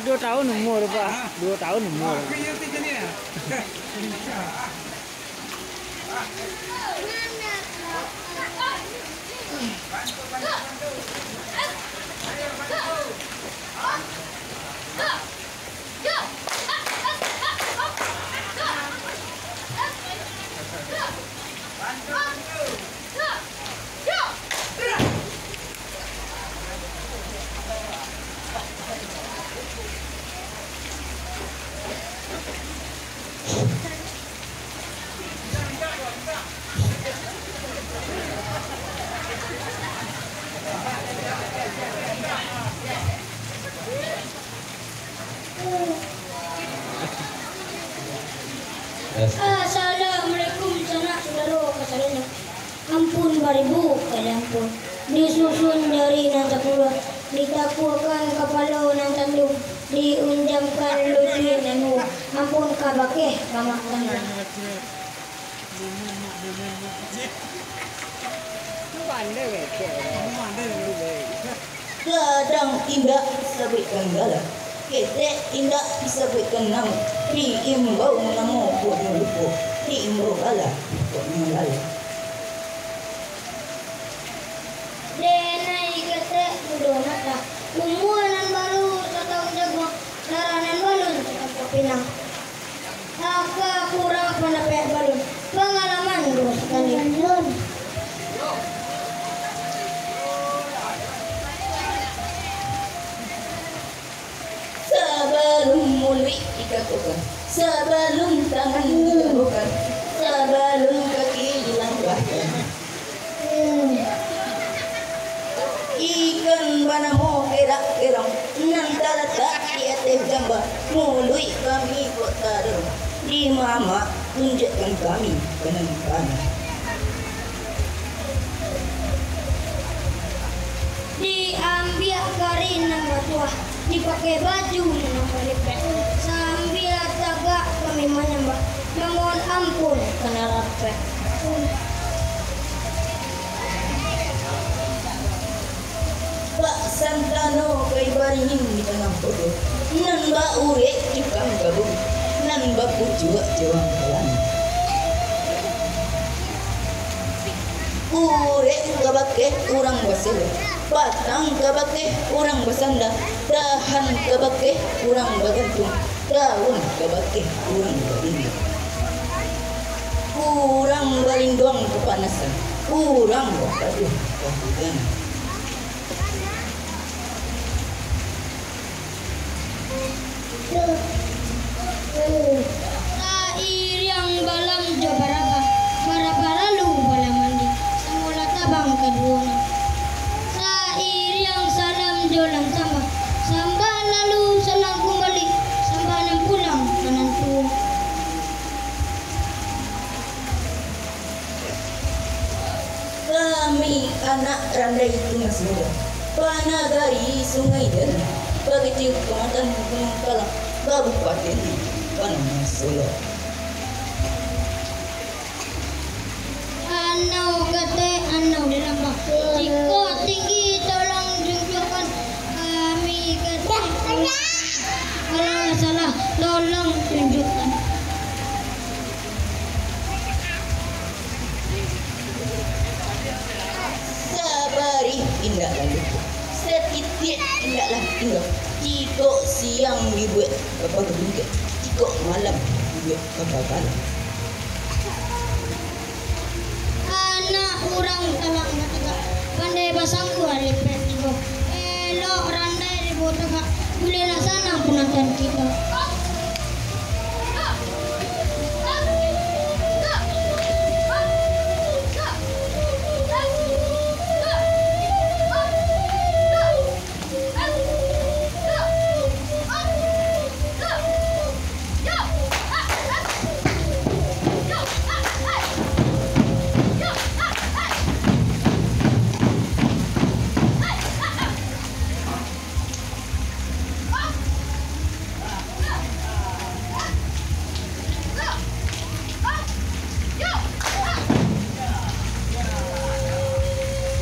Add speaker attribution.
Speaker 1: Dua tahun umur Pak. 2 tahun umur.
Speaker 2: Assalamualaikum saudara kasarnya. Ampun baribu kalampun. Disusun jari nan sepuluh, ditakukan kepala nan tandu, diunjangkan lucu nanu. Ampun kabake kamak tangan.
Speaker 3: Kadang tidak sebutkan galah, ketek tidak disebutkan nama. Diimbau nama bodoh lupa, diimbau galah bodoh galah.
Speaker 2: Denai ketek bodoh nata. Umuran baru setahun jago, laranan balun apa pinang. Aka kurang pendapat balun, pengalaman dua sekali.
Speaker 3: mulai dikatakan sebelum tangan digarukan, sebelum kaki dilangkahkan. Ikan bana mo kerak-kerang nantara tak tiateh jamba mulai kami kota derong di mama tunjukkan kami penentuan.
Speaker 2: Diambil karin ng batuah, dipakai baju ng palipet. Sambil tagak kami menyembah, memohon ampun kena rapet.
Speaker 3: Pak Santano kay baringin di tengah bodoh, nan ba urek cukang gabung, nan ba pujuak jawang kalan. Urek kabake urang basel, batang kabake urang basanda, dahan kabake urang bagantung, daun kabake urang balindi. Urang balindong kepanasan, urang bapaduh kehujanan.
Speaker 2: Air yang balam jo baraba lalu bala mandi, semula tabang kedua. Air yang salam jo lang sambah lalu salang kembali, sambah nan pulang kanan tu.
Speaker 3: Kami anak randai tunas muda, panagari sungai dan begitu kematan Gunung Kalang, Kabupaten Panama Solo.
Speaker 2: Anau kate anau di lambak, tiko tinggi tolong junjukkan kami kate. Kalau salah tolong tunjukkan.
Speaker 3: Sabari indahlah lupa, setitik indahlah tinggal. Tiko siang dibuat kapal bingkai, tiko malam dibuat kapal kalah.
Speaker 2: Anak orang telah